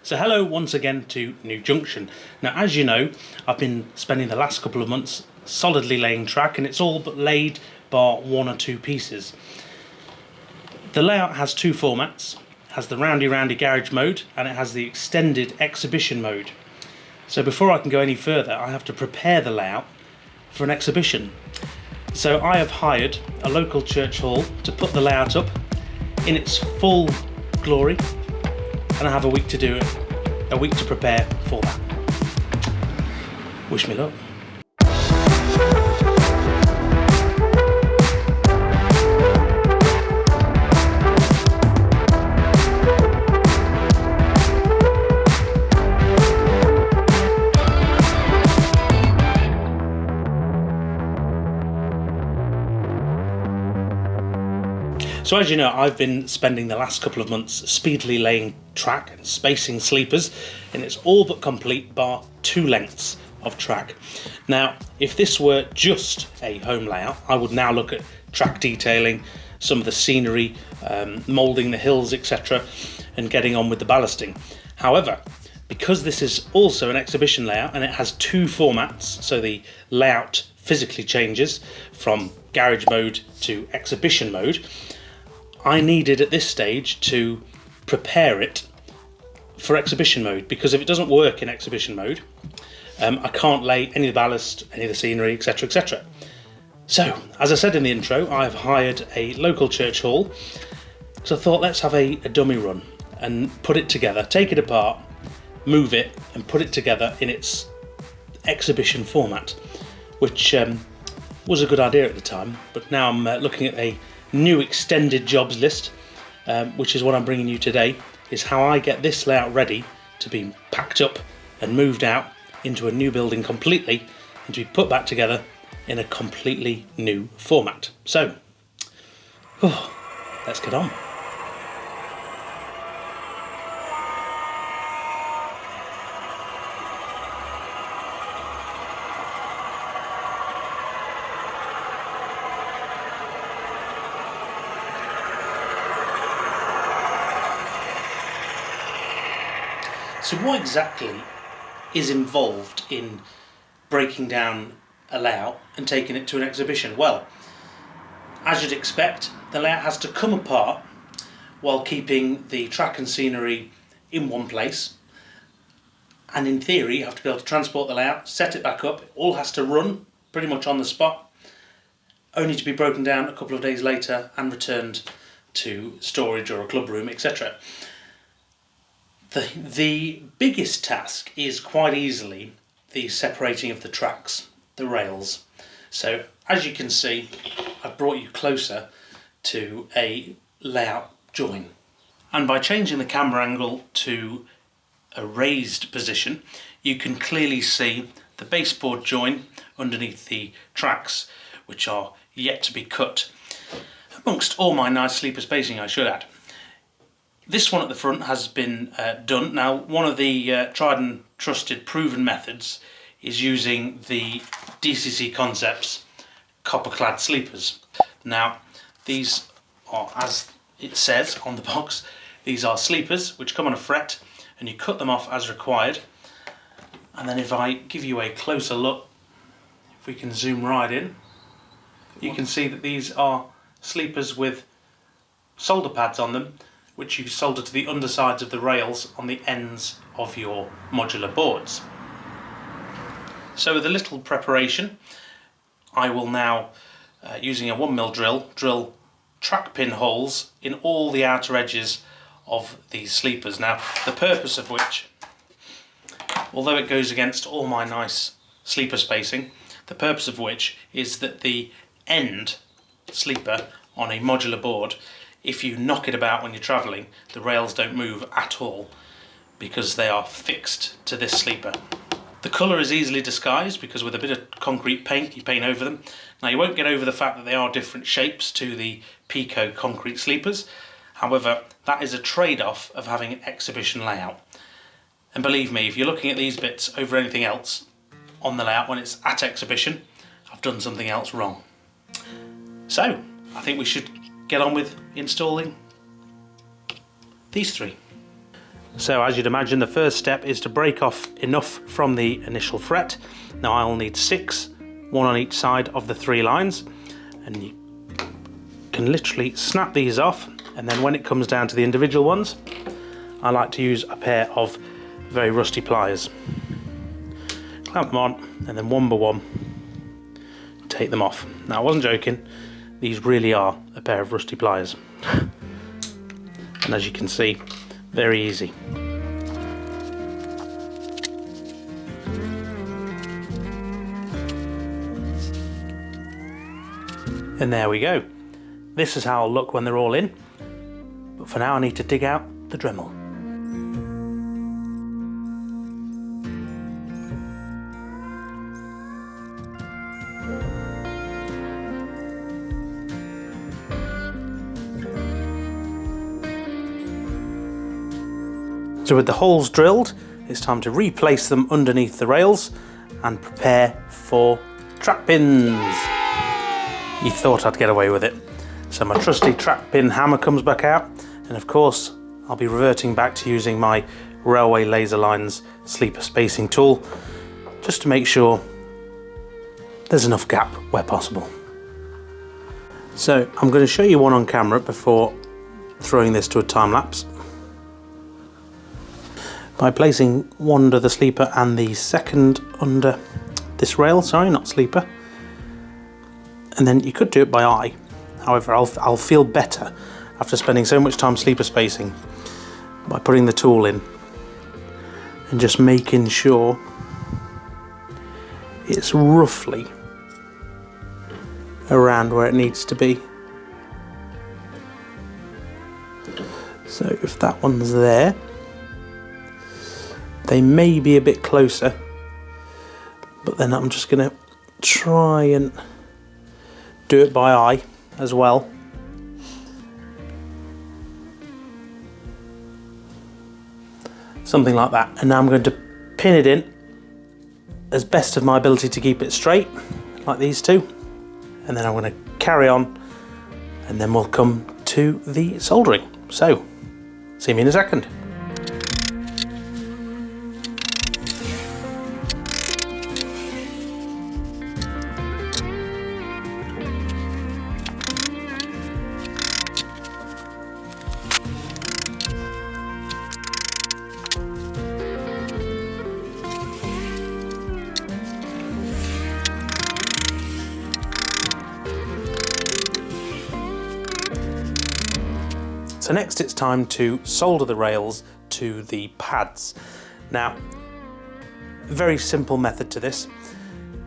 So hello once again to New Junction. Now as you know, I've been spending the last couple of months solidly laying track, and it's all but laid bar one or two pieces. The layout has two formats. It has the roundy garage mode and it has the extended exhibition mode. So before I can go any further, I have to prepare the layout for an exhibition. So I have hired a local church hall to put the layout up in its full glory, and I have a week to do it, a week to prepare for that. Wish me luck. So as you know, I've been spending the last couple of months speedily laying track and spacing sleepers, and it's all but complete bar two lengths of track. Now, if this were just a home layout, I would now look at track detailing, some of the scenery, moulding the hills, etc., and getting on with the ballasting. However, because this is also an exhibition layout and it has two formats, so the layout physically changes from garage mode to exhibition mode, I needed at this stage to prepare it for exhibition mode, because if it doesn't work in exhibition mode, I can't lay any of the ballast, any of the scenery, etc, etc. So, as I said in the intro, I've hired a local church hall, so I thought let's have a dummy run and put it together, take it apart, move it and put it together in its exhibition format, which was a good idea at the time, but now I'm looking at a new extended jobs list, which is what I'm bringing you today, is how I get this layout ready to be packed up and moved out into a new building completely, and to be put back together in a completely new format. So, let's get on. So what exactly is involved in breaking down a layout and taking it to an exhibition? Well, as you'd expect, the layout has to come apart while keeping the track and scenery in one place. And in theory, you have to be able to transport the layout, set it back up. It all has to run pretty much on the spot, only to be broken down a couple of days later and returned to storage or a club room, etc. The biggest task is quite easily the separating of the tracks, the rails. So as you can see, I've brought you closer to a layout join. And by changing the camera angle to a raised position, you can clearly see the baseboard join underneath the tracks, which are yet to be cut, amongst all my nice sleeper spacing, I should add. This one at the front has been done. Now, one of the tried and trusted proven methods is using the DCC Concepts copper-clad sleepers. Now, these are, as it says on the box, these are sleepers which come on a fret, and you cut them off as required. And then if I give you a closer look, if we can zoom right in, you can see that these are sleepers with solder pads on them, which you solder to the undersides of the rails on the ends of your modular boards. So with a little preparation, I will now, using a 1mm drill track pin holes in all the outer edges of these sleepers. Now, the purpose of which, although it goes against all my nice sleeper spacing, the purpose of which is that the end sleeper on a modular board, if you knock it about when you're travelling, the rails don't move at all because they are fixed to this sleeper. The colour is easily disguised because with a bit of concrete paint you paint over them. Now, you won't get over the fact that they are different shapes to the Pico concrete sleepers. However, that is a trade-off of having an exhibition layout. And believe me, if you're looking at these bits over anything else on the layout when it's at exhibition, I've done something else wrong. So, I think we should get on with installing these three. So as you'd imagine, the first step is to break off enough from the initial fret. Now I'll need 6, 1 on each side of the 3 lines, and you can literally snap these off, and then when it comes down to the individual ones, I like to use a pair of very rusty pliers. Clamp them on, and then one by one take them off. Now I wasn't joking, these really are a pair of rusty pliers. And as you can see, very easy. And there we go. This is how I'll look when they're all in. But for now I need to dig out the Dremel. So with the holes drilled, it's time to replace them underneath the rails and prepare for track pins. You thought I'd get away with it. So my trusty track pin hammer comes back out, and of course I'll be reverting back to using my Railway Laser Lines sleeper spacing tool, just to make sure there's enough gap where possible. So I'm going to show you one on camera before throwing this to a time lapse. By placing one under the sleeper and the second under this rail, sorry, not sleeper. And then you could do it by eye. However, I'll feel better after spending so much time sleeper spacing by putting the tool in and just making sure it's roughly around where it needs to be. So if that one's there, they may be a bit closer, but then I'm just going to try and do it by eye as well. Something like that. And now I'm going to pin it in as best of my ability to keep it straight, like these two. And then I'm going to carry on, and then we'll come to the soldering. So, see me in a second. So next it's time to solder the rails to the pads. Now, very simple method to this.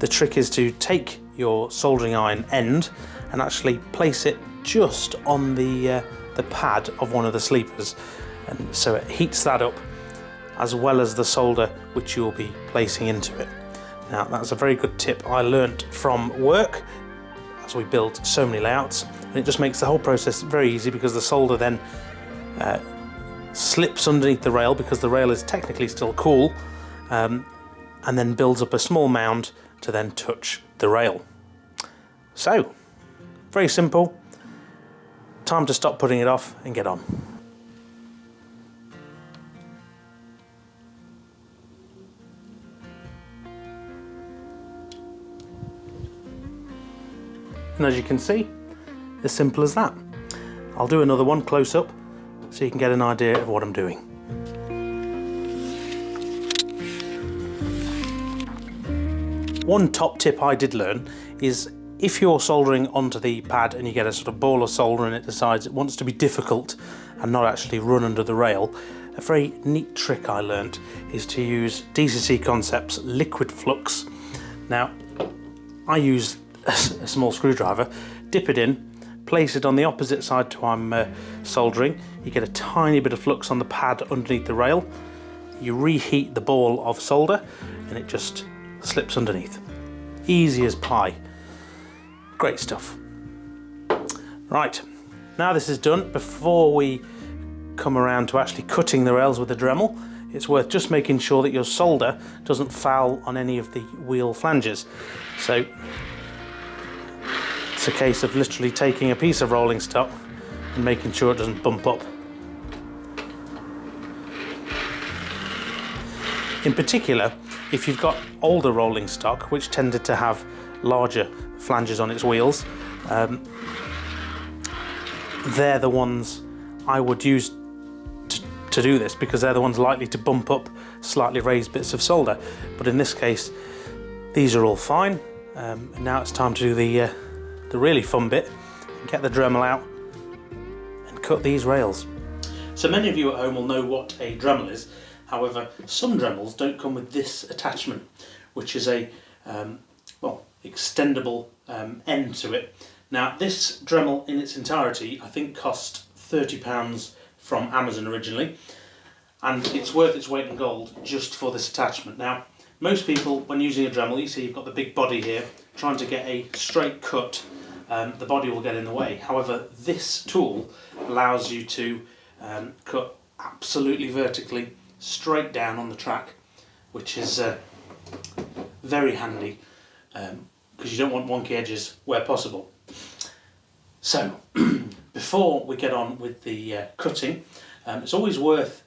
The trick is to take your soldering iron end and actually place it just on the pad of one of the sleepers, and so it heats that up as well as the solder which you'll be placing into it. Now that's a very good tip I learnt from work as we build so many layouts, and it just makes the whole process very easy because the solder then slips underneath the rail because the rail is technically still cool, and then builds up a small mound to then touch the rail. So, very simple. Time to stop putting it off and get on. And as you can see, as simple as that. I'll do another one close up so you can get an idea of what I'm doing. One top tip I did learn is if you're soldering onto the pad and you get a sort of ball of solder and it decides it wants to be difficult and not actually run under the rail, a very neat trick I learnt is to use DCC Concepts liquid flux. Now, I use a small screwdriver, dip it in, place it on the opposite side to I'm soldering. You get a tiny bit of flux on the pad underneath the rail. You reheat the ball of solder and it just slips underneath. Easy as pie. Great stuff. Right, now this is done, before we come around to actually cutting the rails with the Dremel, it's worth just making sure that your solder doesn't foul on any of the wheel flanges. So it's a case of literally taking a piece of rolling stock and making sure it doesn't bump up. In particular, if you've got older rolling stock, which tended to have larger flanges on its wheels, they're the ones I would use to do this, because they're the ones likely to bump up slightly raised bits of solder. But in this case, these are all fine. And now it's time to do the really fun bit, get the Dremel out and cut these rails. So many of you at home will know what a Dremel is. However, some Dremels don't come with this attachment, which is a extendable end to it. Now, this Dremel in its entirety I think cost £30 from Amazon originally, and it's worth its weight in gold just for this attachment. Now, most people, when using a Dremel, you see you've got the big body here, trying to get a straight cut, the body will get in the way. However, this tool allows you to cut absolutely vertically, straight down on the track, which is very handy, because you don't want wonky edges where possible. So, before we get on with the cutting, it's always worth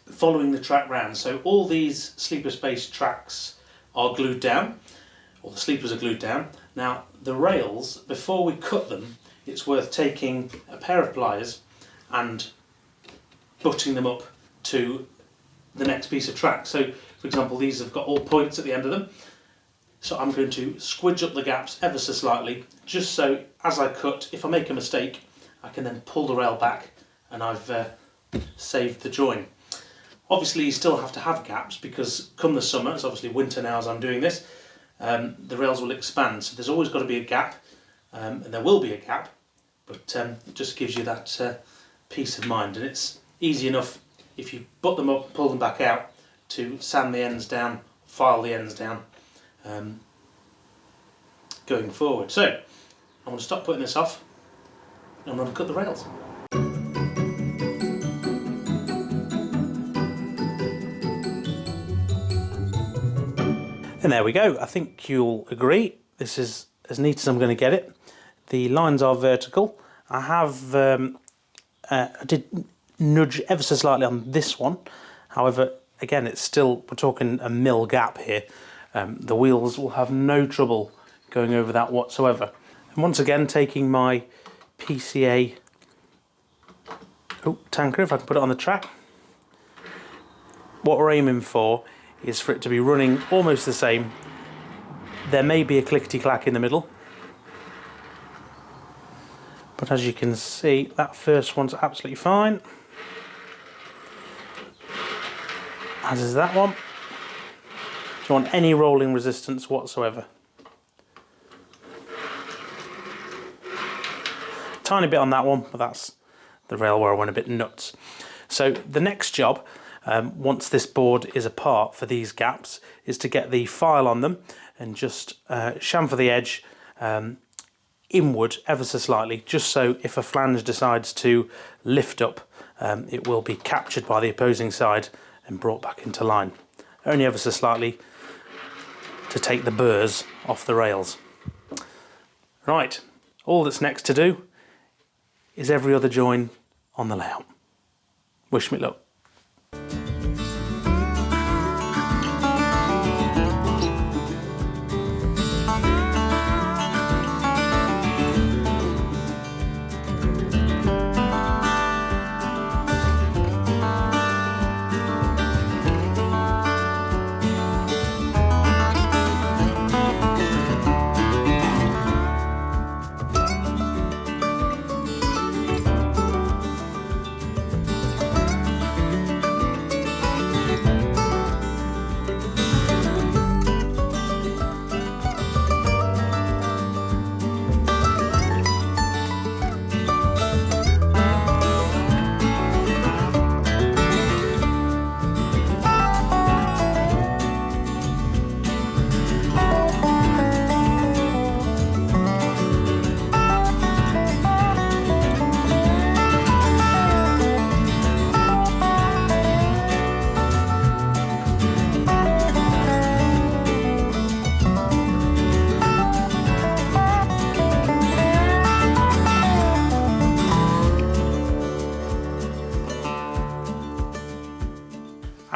following the track round. So all these sleeper space tracks are glued down, or the sleepers are glued down. Now the rails, before we cut them, it's worth taking a pair of pliers and butting them up to the next piece of track. So for example, these have got all points at the end of them. So I'm going to squidge up the gaps ever so slightly, just so as I cut, if I make a mistake, I can then pull the rail back and I've saved the join. Obviously you still have to have gaps, because come the summer, it's obviously winter now as I'm doing this, the rails will expand, so there's always got to be a gap, and there will be a gap, but it just gives you that peace of mind. And it's easy enough, if you butt them up, pull them back out, to sand the ends down, file the ends down, going forward. So I'm going to stop putting this off and I'm going to cut the rails. And there we go. I think you'll agree this is as neat as I'm going to get it. The lines are vertical. I have I did nudge ever so slightly on this one. However, again, it's still, we're talking a mil gap here. The wheels will have no trouble going over that whatsoever. And once again, taking my PCA tanker, if I can put it on the track. What we're aiming for is for it to be running almost the same. There may be a clickety-clack in the middle, but as you can see, that first one's absolutely fine, as is that one. Don't want any rolling resistance whatsoever. Tiny bit on that one, but that's the rail where I went a bit nuts. So the next job, once this board is apart for these gaps, is to get the file on them and just chamfer the edge inward ever so slightly, just so if a flange decides to lift up, it will be captured by the opposing side and brought back into line. Only ever so slightly, to take the burrs off the rails. Right, all that's next to do is every other join on the layout. Wish me luck.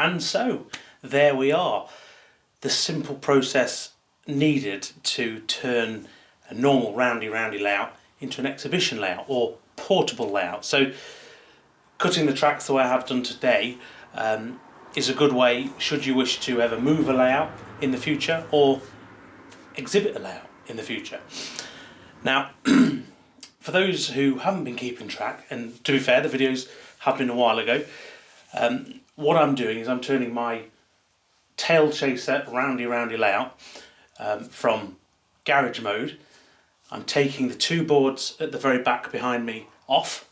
And so there we are, the simple process needed to turn a normal roundy layout into an exhibition layout or portable layout. So cutting the tracks the way I have done today is a good way should you wish to ever move a layout in the future or exhibit a layout in the future. Now, for those who haven't been keeping track, and to be fair, the videos have been a while ago, what I'm doing is I'm turning my tail chaser roundy layout from garage mode. I'm taking the two boards at the very back behind me off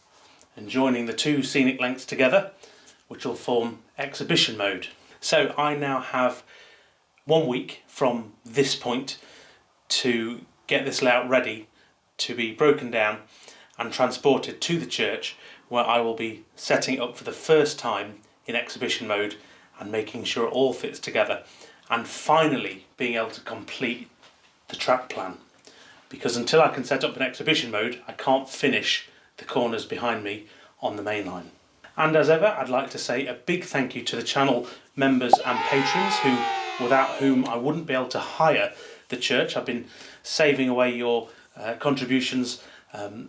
and joining the two scenic lengths together, which will form exhibition mode. So I now have 1 week from this point to get this layout ready to be broken down and transported to the church, where I will be setting it up for the first time in exhibition mode and making sure it all fits together, and finally being able to complete the track plan. Because until I can set up in exhibition mode, I can't finish the corners behind me on the main line. And as ever, I'd like to say a big thank you to the channel members and patrons without whom I wouldn't be able to hire the church. I've been saving away your contributions, and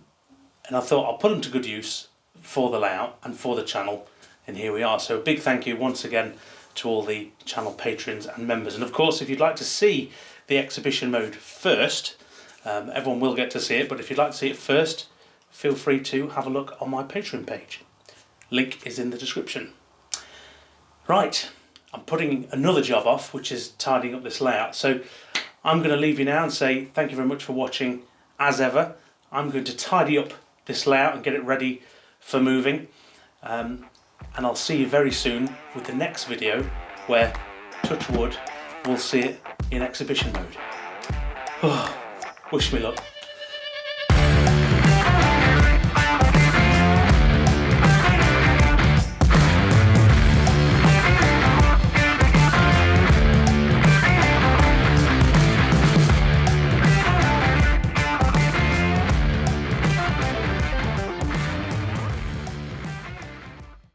I thought I'll put them to good use for the layout and for the channel, and here we are. So a big thank you once again to all the channel patrons and members. And of course, if you'd like to see the exhibition mode first, everyone will get to see it, but if you'd like to see it first, feel free to have a look on my Patreon page. Link is in the description. Right, I'm putting another job off, which is tidying up this layout. So I'm going to leave you now and say thank you very much for watching. As ever, I'm going to tidy up this layout and get it ready for moving. And I'll see you very soon with the next video where, touch wood, we'll see it in exhibition mode. Wish me luck.